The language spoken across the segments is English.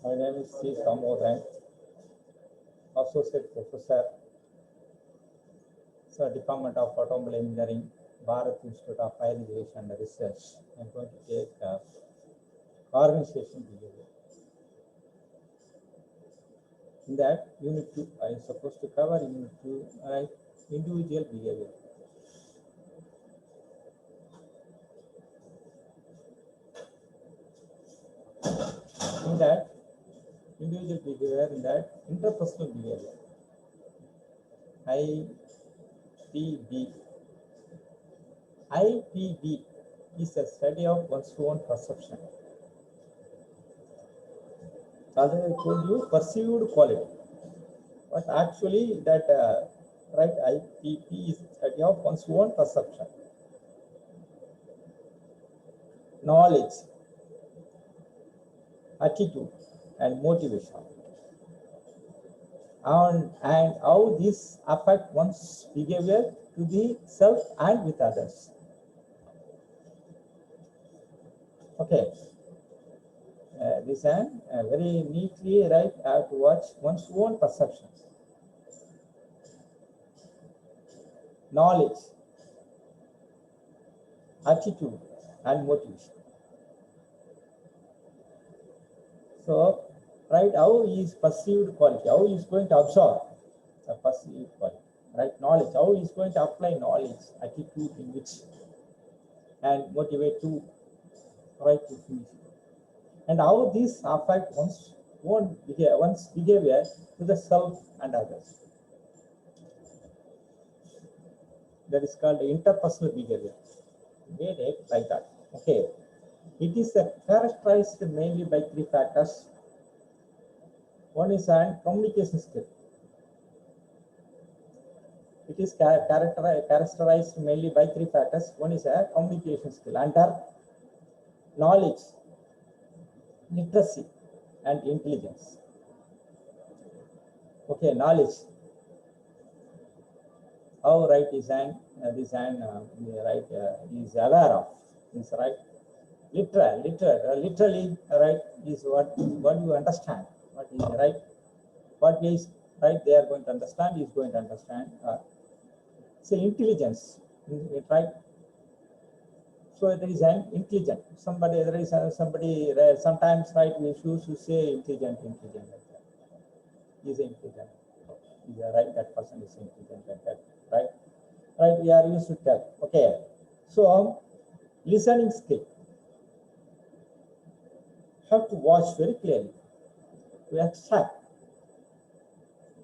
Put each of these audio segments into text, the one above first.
My name is C. Samodan, Associate Professor, Department of Automobile Engineering, Bharat Institute of Higher Education and Research. I am going to take organization behavior. In that, Unit 2, I am supposed to cover Unit 2, individual behavior. In that, individual behavior, in that, interpersonal behavior. IPB. IPB is a study of one's own perception. Already I told you perceived quality, but actually that IPP is study of one's own perception, knowledge, attitude, and motivation, and how this affect one's behavior to the self and with others. Okay. This and very neatly have to watch one's own perceptions, knowledge, attitude, and motivation. So, how is perceived quality? How is going to absorb the perceived quality? Knowledge. How is going to apply knowledge, attitude in which, and motivate to to finish. And how this affect one's own behavior, to the self and others. That is called interpersonal behavior. Get it like that. Okay. It is characterized mainly by three factors. One is an communication skill. It is characterized mainly by three factors. One is a communication skill under knowledge, literacy, and intelligence. Okay, knowledge. How design is aware of is literally is what you understand. What is what is they are going to understand is going to understand. So intelligence, So there is an intelligent. Somebody sometimes we choose to say intelligent like that. Is intelligent. That person is intelligent like that. We are used to that. Okay. So listening skill. Have to watch very clearly to extract.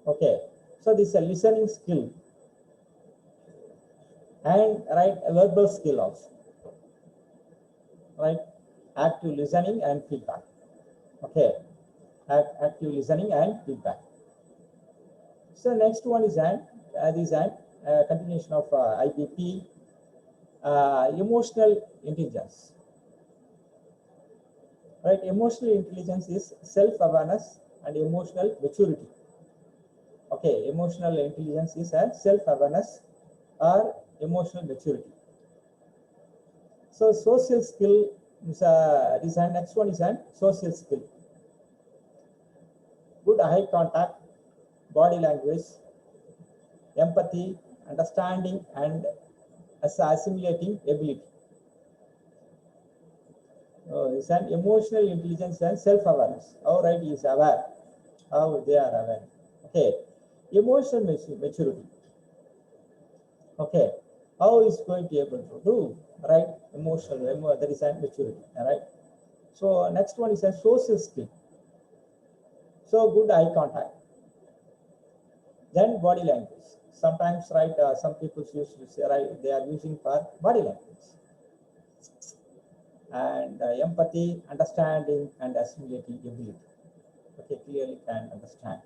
Okay. So this is a listening skill. And a verbal skill also. Active listening and feedback. Okay. Active listening and feedback. So next one is continuation of IPP, emotional intelligence. Emotional intelligence is self-awareness and emotional maturity. Okay, emotional intelligence is a self-awareness or emotional maturity. So social skill is next one is an social skill. Good eye contact, body language, empathy, understanding, and assimilating ability. It's an emotional intelligence and self-awareness. How he is aware, how they are aware. Okay, emotional maturity. Okay, how is going to be able to do emotional, there is a maturity. So next one is a social skill. So good eye contact. Then body language. Sometimes some people use to say they are using for body language. And empathy, understanding, and assimilating ability. Okay, clearly can understand.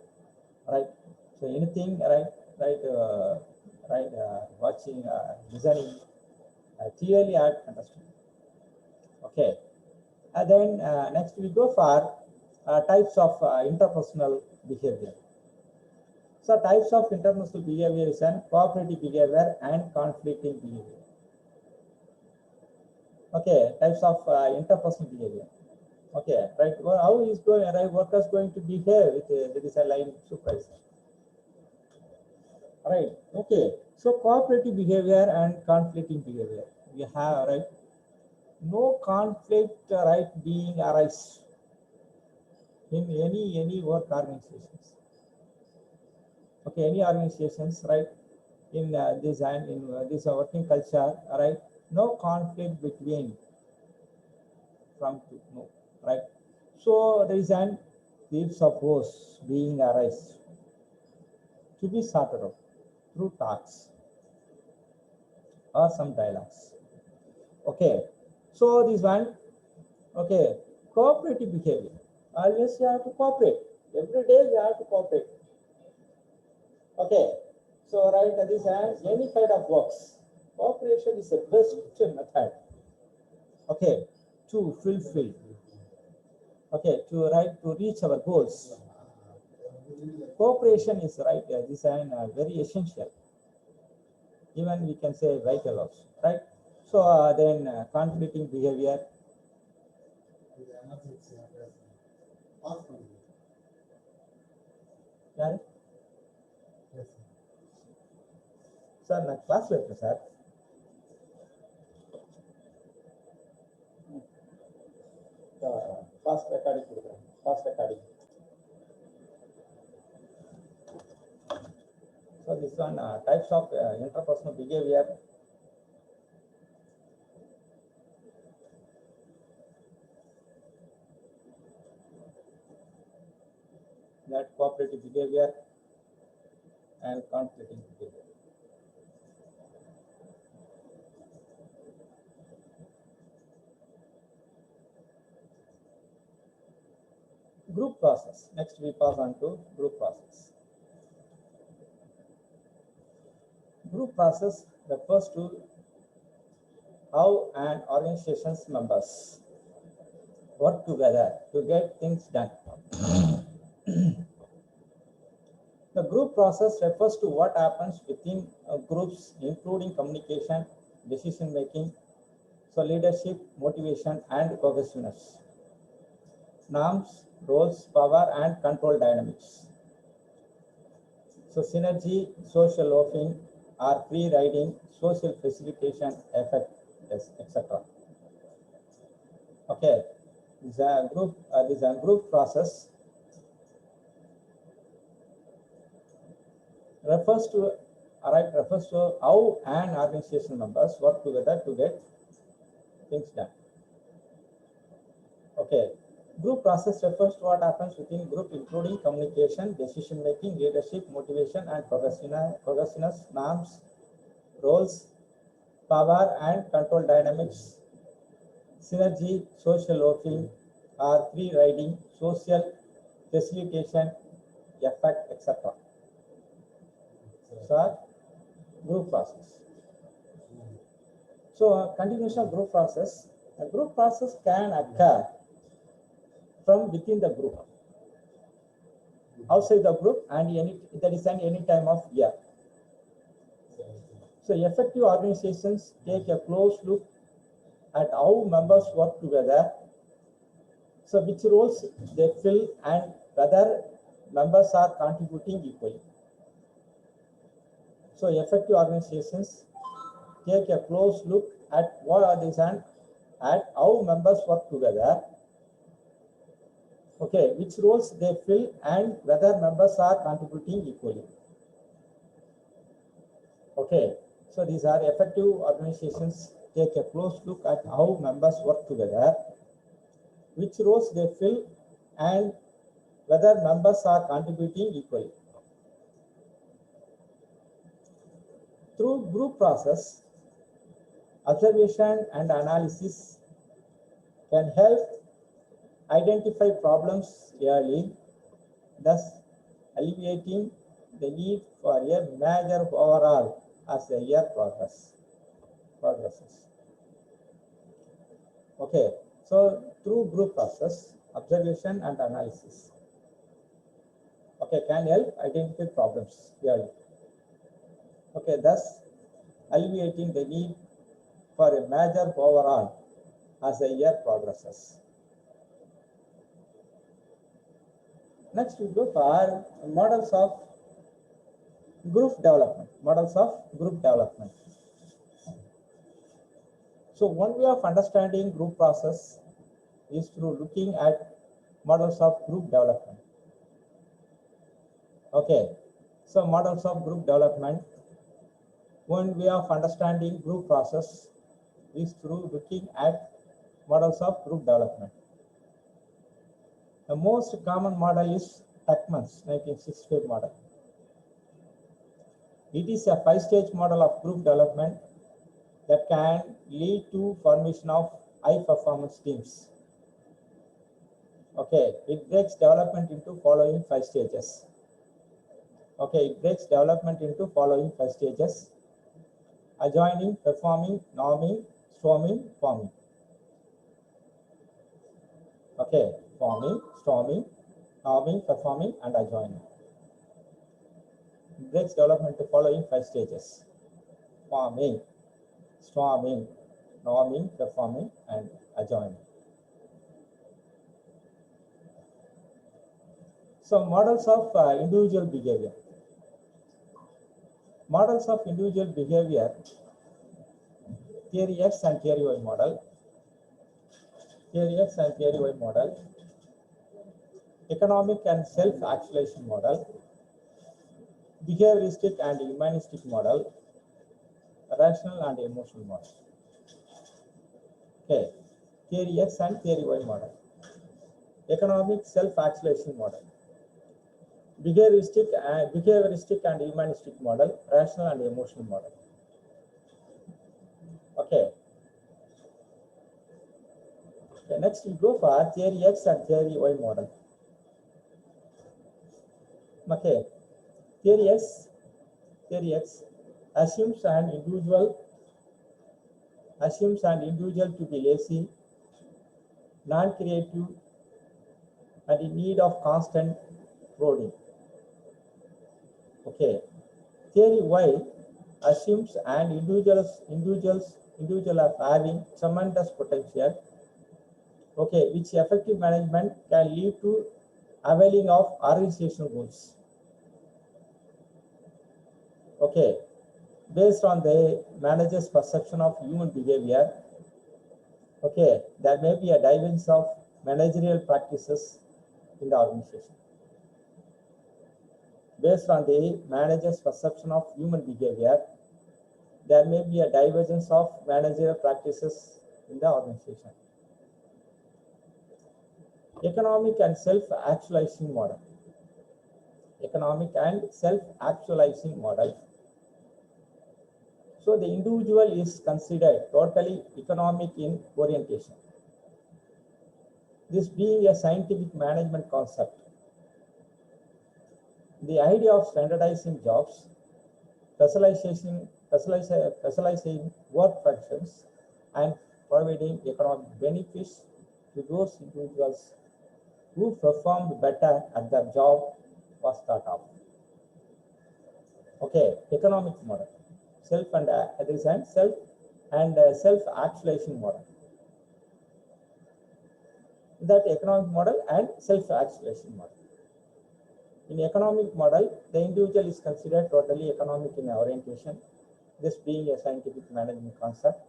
So anything watching, listening, clearly I understand. Okay. And then next we go for types of interpersonal behavior. So types of interpersonal behavior is an cooperative behavior and conflicting behavior. Okay, types of interpersonal behavior. Okay, right? Well, how is going, right? Workers going to behave with the design line supervisor, right? Okay. So cooperative behavior and conflicting behavior. We have, right? No conflict, right, being arise in any work organizations. Okay, any organizations, right? In design, in this working culture, right? No conflict between from two, no, right? So there is an if suppose being arise to be sorted out through talks or some dialogues. Okay, so this one, okay, cooperative behavior. Always you have to cooperate. Every day you have to cooperate. Okay, so right, that is any kind of works. Cooperation is the best method. Okay, to fulfill. Okay, to right to reach our goals. Cooperation is right design very essential. Even we can say vital also, right? So then conflicting behavior. Yeah, sir, na class lecture, sir. Fast recording, fast recording. So this one types of interpersonal behavior. That cooperative behavior and conflicting behavior. Group process. Next we pass on to group process. Group process refers to how an organization's members work together to get things done. The group process refers to what happens within groups, including communication, decision making, so leadership, motivation, and cohesiveness, norms, roles, power, and control dynamics. So synergy, social loafing, or free riding, social facilitation, effect, yes, etc. Okay, this is a group process refers to how an organization members work together to get things done. Okay, group process refers to what happens within group, including communication, decision making, leadership, motivation, and cohesiveness, norms, roles, power, and control dynamics, synergy, social loafing, or free riding, social facilitation, effect, etc. So, group process. So, continuation of group process. A group process can occur from within the group, outside the group, and that is any time of year. So, effective organizations take a close look at how members work together. So, which roles they fill and whether members are contributing equally. So, effective organizations take a close look at what are these and at how members work together. Okay, which roles they fill and whether members are contributing equally. Okay, so these are effective organizations take a close look at how members work together, which roles they fill, and whether members are contributing equally. Through group process, observation and analysis can help identify problems early, thus alleviating the need for a major overhaul as the year progresses. Okay, so through group process, observation and analysis, okay, can help identify problems early. Okay, thus alleviating the need for a major overhaul as the year progresses. Next, we go for models of group development. Models of group development. So one way of understanding group process is through looking at models of group development. Okay, so models of group development. One way of understanding group process is through looking at models of group development. The most common model is Tuckman's 1965 model. It is a 5-stage model of group development that can lead to formation of high performance teams. Okay, it breaks development into following 5 stages. Okay, it breaks development into following 5 stages: adjoining, performing, norming, storming, forming. Okay, forming, storming, norming, performing, and adjoining. It breaks development into following 5 stages: forming, storming, norming, performing, and adjoining. So models of individual behavior. Models of individual behavior, theory X and theory Y model. Theory X and theory Y model. Economic and self-actualization model. Behavioristic and humanistic model. Rational and emotional model. Okay, theory X and theory Y model. Economic self-actualization model. Behavioristic and humanistic model. Rational and emotional model. Okay. Okay, next we go for theory X and theory Y model. Okay, theory X assumes an individual to be lazy, non-creative, and in need of constant prodding. Okay, theory Y assumes an individual of having tremendous potential. Okay, which effective management can lead to availing of organizational goals. Okay, based on the manager's perception of human behavior, okay, there may be a divergence of managerial practices in the organization. Based on the manager's perception of human behavior, there may be a divergence of managerial practices in the organization. Economic and self-actualizing model. Economic and self-actualizing model. So the individual is considered totally economic in orientation. This being a scientific management concept. The idea of standardizing jobs, specializing work functions, and providing economic benefits to those individuals who performed better at their job was thought of. Okay, economic model, self-actualization model. That economic model and self-actualization model. In economic model, the individual is considered totally economic in orientation, this being a scientific management concept.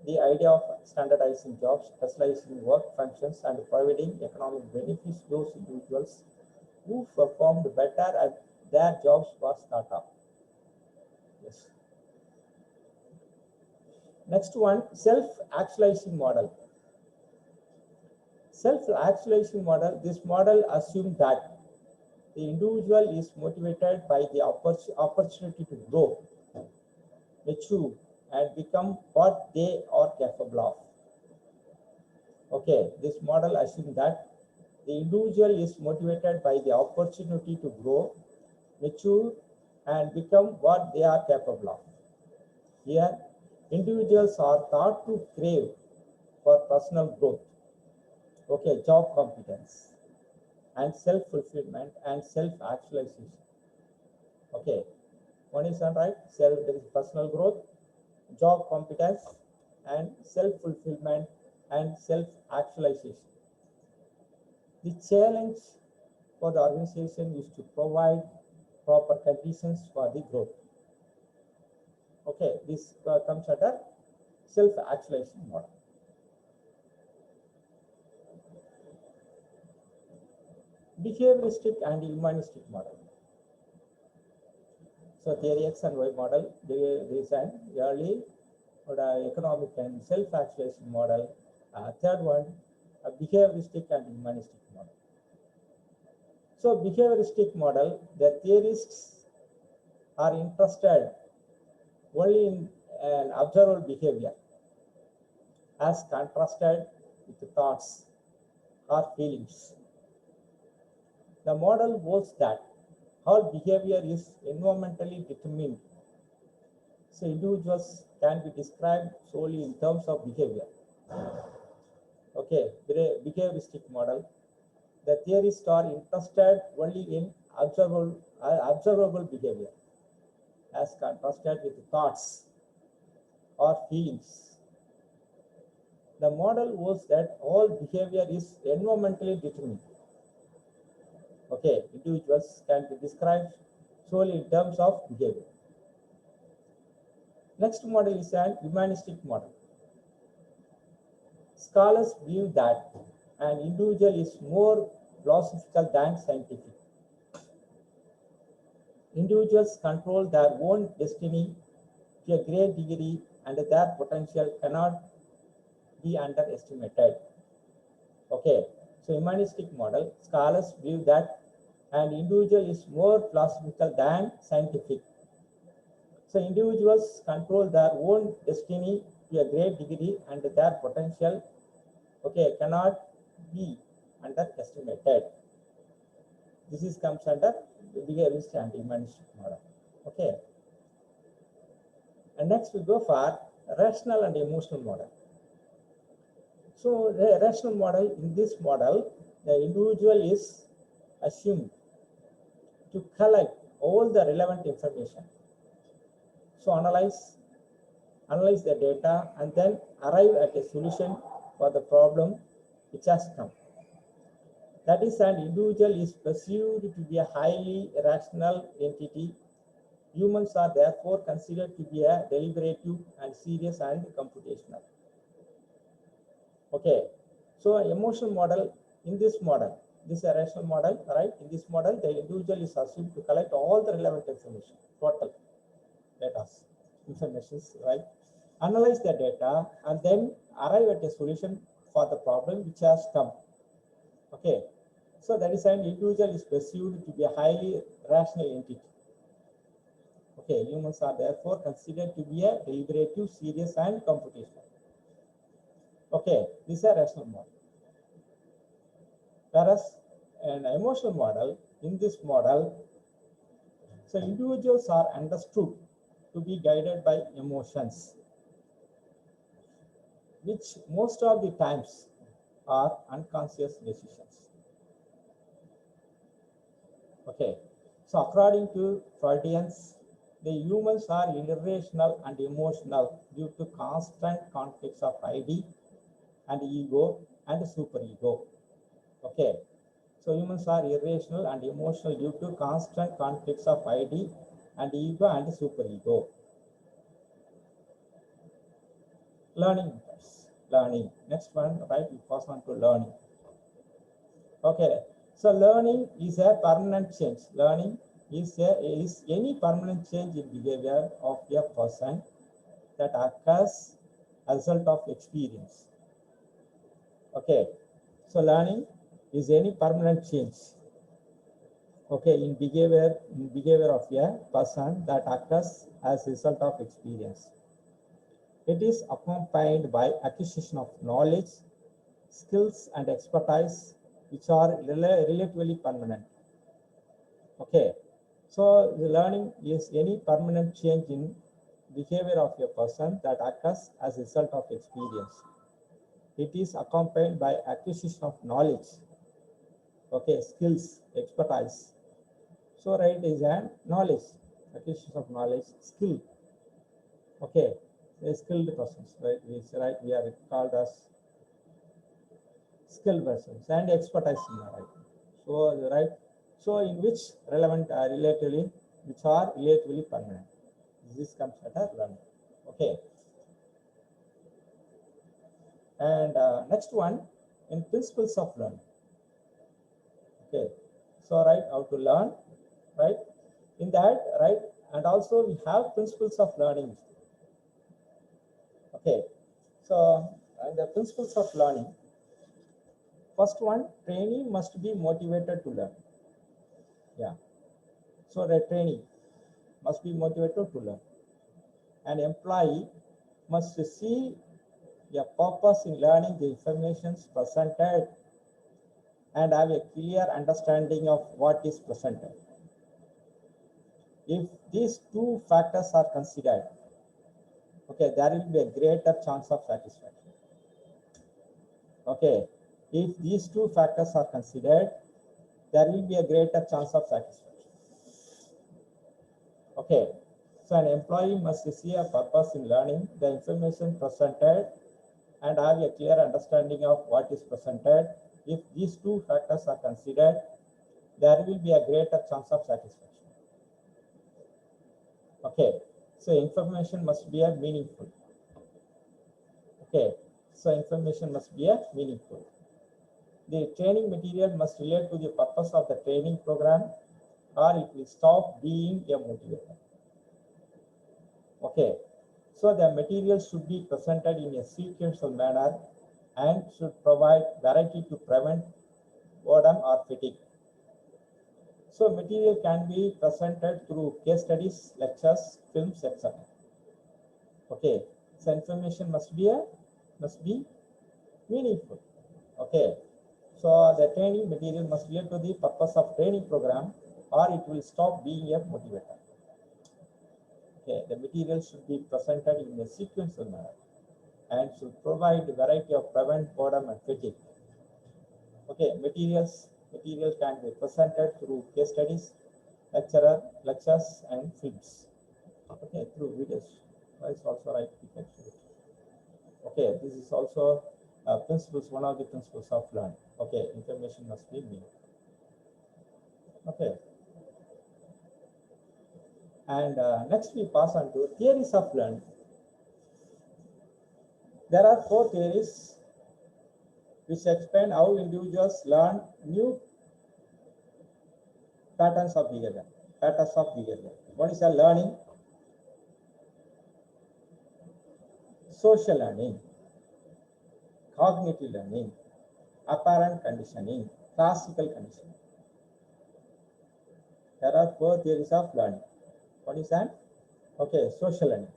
The idea of standardizing jobs, specializing work functions, and providing economic benefits to those individuals who performed better at their jobs was thought of. Yes. Next one, self-actualizing model. Self-actualizing model, this model assumes that the individual is motivated by the opportunity to grow, mature, and become what they are capable of. Okay, this model assumes that the individual is motivated by the opportunity to grow, mature, and become what they are capable of. Here, individuals are thought to crave for personal growth, okay, job competence, and self-fulfillment and self-actualization. Okay, one is on right, there is personal growth, job competence, and self-fulfillment and self-actualization. The challenge for the organization is to provide proper conditions for the growth. Okay, this comes under self-actualization model. Behavioristic and humanistic model. So theory X and Y model, there is an early economic and self-actualization model. Third one, a behavioristic and humanistic model. So behavioristic model, the theorists are interested only in an observable behavior as contrasted with thoughts or feelings. The model holds that all behavior is environmentally determined. So individuals can be described solely in terms of behavior. Okay, behavioristic model. The theorists are interested only in observable behavior as contrasted with thoughts or feelings. The model holds that all behavior is environmentally determined. Okay, individuals can be described solely in terms of behavior. Next model is an humanistic model. Scholars believe that an individual is more philosophical than scientific. Individuals control their own destiny to a great degree and their potential cannot be underestimated. Okay, so humanistic model, scholars believe that an individual is more philosophical than scientific. So individuals control their own destiny to a great degree and their potential, okay, cannot be underestimated. This comes under behaviorist and humanistic model. Okay. And next we go for rational and emotional model. So the rational model, in this model, the individual is assumed to collect all the relevant information. So analyze the data and then arrive at a solution for the problem which has come. That is, an individual is perceived to be a highly rational entity. Humans are therefore considered to be a deliberative and serious and computational. Okay, so emotional model, in this model, this is a rational model, right? In this model, the individual is assumed to collect all the relevant information, total data, informations, right? Analyze the data and then arrive at a solution for the problem which has come. Okay, so that is, an individual is perceived to be a highly rational entity. Okay, humans are therefore considered to be a deliberative, serious, and computational. Okay, this is a rational model. Whereas an emotional model, in this model, so individuals are understood to be guided by emotions, which most of the times are unconscious decisions. Okay, so according to Freudians, the humans are irrational and emotional due to constant conflicts of ID and ego and superego. Okay, so humans are irrational and emotional due to constant conflicts of ID and ego and superego. Learning methods. Learning. Next one, right? We pass on to learning. Okay, so learning is a permanent change. Learning is any permanent change in behavior of a person that occurs as a result of experience. Okay, so learning is any permanent change, okay, in behavior of a person that occurs as a result of experience. It is accompanied by acquisition of knowledge, skills, and expertise, which are relatively permanent. Okay, so the learning is any permanent change in behavior of a person that occurs as a result of experience. It is accompanied by acquisition of knowledge, okay, skills, expertise. So right is a knowledge, acquisition of knowledge, skill. Okay, a skilled persons, right? We are called as skilled persons and expertise, right? So right, So in which relevant relatively, which are relatively permanent. This comes under learning. Okay. And next one, in principles of learning. Okay. So right, how to learn, right? In that, right, and also we have principles of learning. Okay. So the principles of learning. First one, trainee must be motivated to learn. Yeah. So the trainee must be motivated to learn. An employee must see a purpose in learning the information presented and have a clear understanding of what is presented. If these two factors are considered, okay, there will be a greater chance of satisfaction. Okay, if these two factors are considered, there will be a greater chance of satisfaction. Okay, so an employee must see a purpose in learning the information presented and have a clear understanding of what is presented. If these two factors are considered, there will be a greater chance of satisfaction. Okay, so information must be a meaningful. Okay, so information must be a meaningful. The training material must relate to the purpose of the training program, or it will stop being a motivator. Okay, so the material should be presented in a sequential manner and should provide variety to prevent boredom or fatigue. So material can be presented through case studies, lectures, films, etc. Okay, so information must be meaningful. Okay, so the training material must relate to the purpose of training program, or it will stop being a motivator. Okay, the material should be presented in a sequential manner and should provide a variety of prevent boredom and fatigue. Okay, material can be presented through case studies, lectures, and films. Okay, through videos. It's also right. Okay, this is also principles. One of the principles of learning. Okay, information must be meaningful. Okay. And next we pass on to theories of learning. There are 4 theories which explain how individuals learn new patterns of behavior. One is a learning, social learning, cognitive learning, apparent conditioning, classical conditioning. There are 4 theories of learning. What is that? Okay, social learning.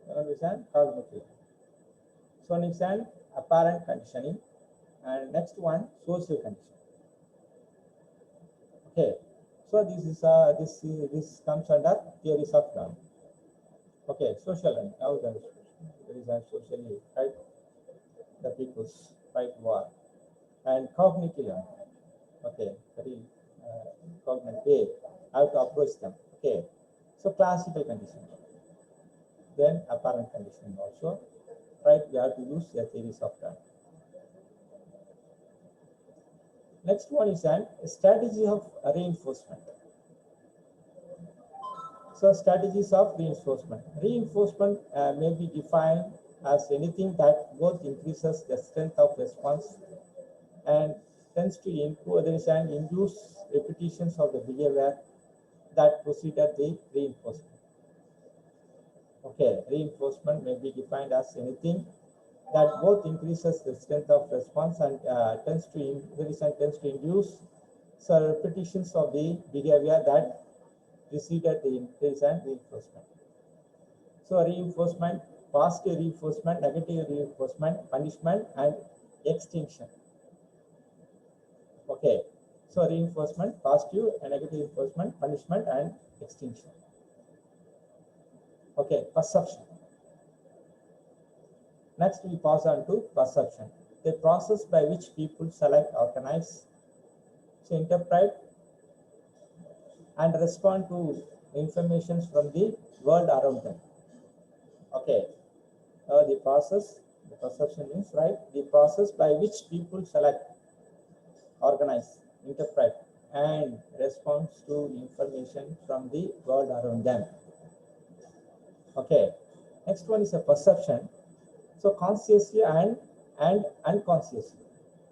What is that? Cognitive learning. So next one, apparent conditioning, and next one, social conditioning. Okay, so this comes under theories of learning. Okay, social learning. Now there is a socially, right? The people's right war and cognitive learning. Okay, very cognitive. How to approach them. Okay, so classical conditioning. Then apparent conditioning also. Right, we have to use the theories of learning. Next one is a strategy of reinforcement. So strategies of reinforcement. Reinforcement may be defined as anything that both increases the strength of response and tends to induce repetitions of the behavior that preceded the reinforcement. Okay, reinforcement may be defined as anything that both increases the strength of response and tends to induce repetitions of the behavior that preceded the increase and reinforcement. So reinforcement, positive reinforcement, negative reinforcement, punishment, and extinction. Okay, so reinforcement, positive and negative reinforcement, punishment, and extinction. Okay, perception. Next, we pass on to perception, the process by which people select, organize, interpret, and respond to information from the world around them. Okay, the perception is the process by which people select, organize, interpret, and response to information from the world around them. Okay, next one is a perception. So consciously and unconsciously.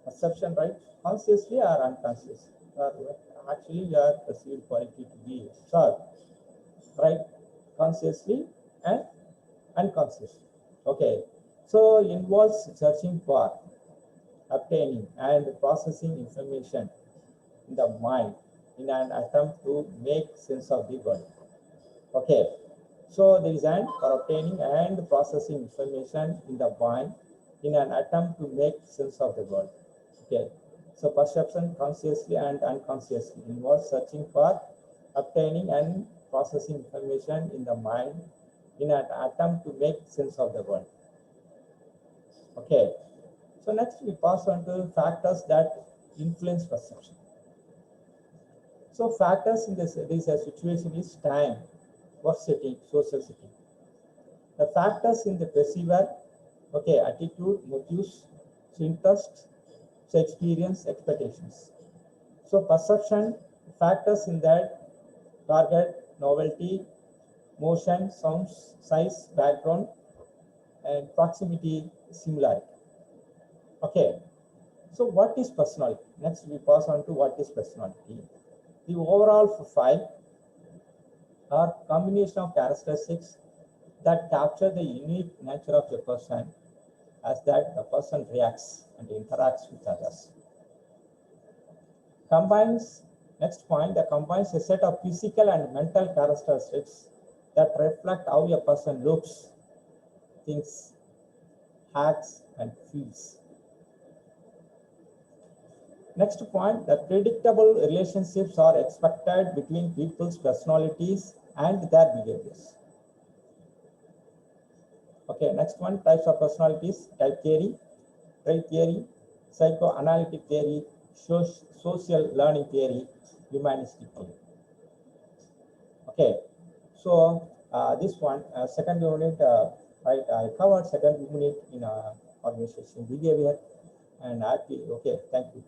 Perception, right? Consciously or unconsciously. Actually, your perceived quality to be observed, right? Consciously and unconsciously. Okay, so involves searching for, obtaining, and processing information in the mind in an attempt to make sense of the world. Okay, so there is an for obtaining and processing information in the mind in an attempt to make sense of the world. Okay, so perception consciously and unconsciously involves searching for, obtaining, and processing information in the mind in an attempt to make sense of the world. Okay, so next we pass on to factors that influence perception. So factors in this situation is time, work setting, social setting. The factors in the perceiver, okay, attitude, motives, so interest, so experience, expectations. So perception factors in that target, novelty, motion, sounds, size, background, and proximity, similarity. Okay, so what is personality? Next we pass on to what is personality. The overall profile are combination of characteristics that capture the unique nature of a person as that the person reacts and interacts with others. Combines, next point, that combines a set of physical and mental characteristics that reflect how a person looks, thinks, acts, and feels. Next point, the predictable relationships are expected between people's personalities and their behaviors. Okay, next one, types of personalities, type theory, trait theory, psychoanalytic theory, social learning theory, humanistic theory. Okay, so this one, second unit, right, I covered second unit in organization behavior and happy. Okay, thank you.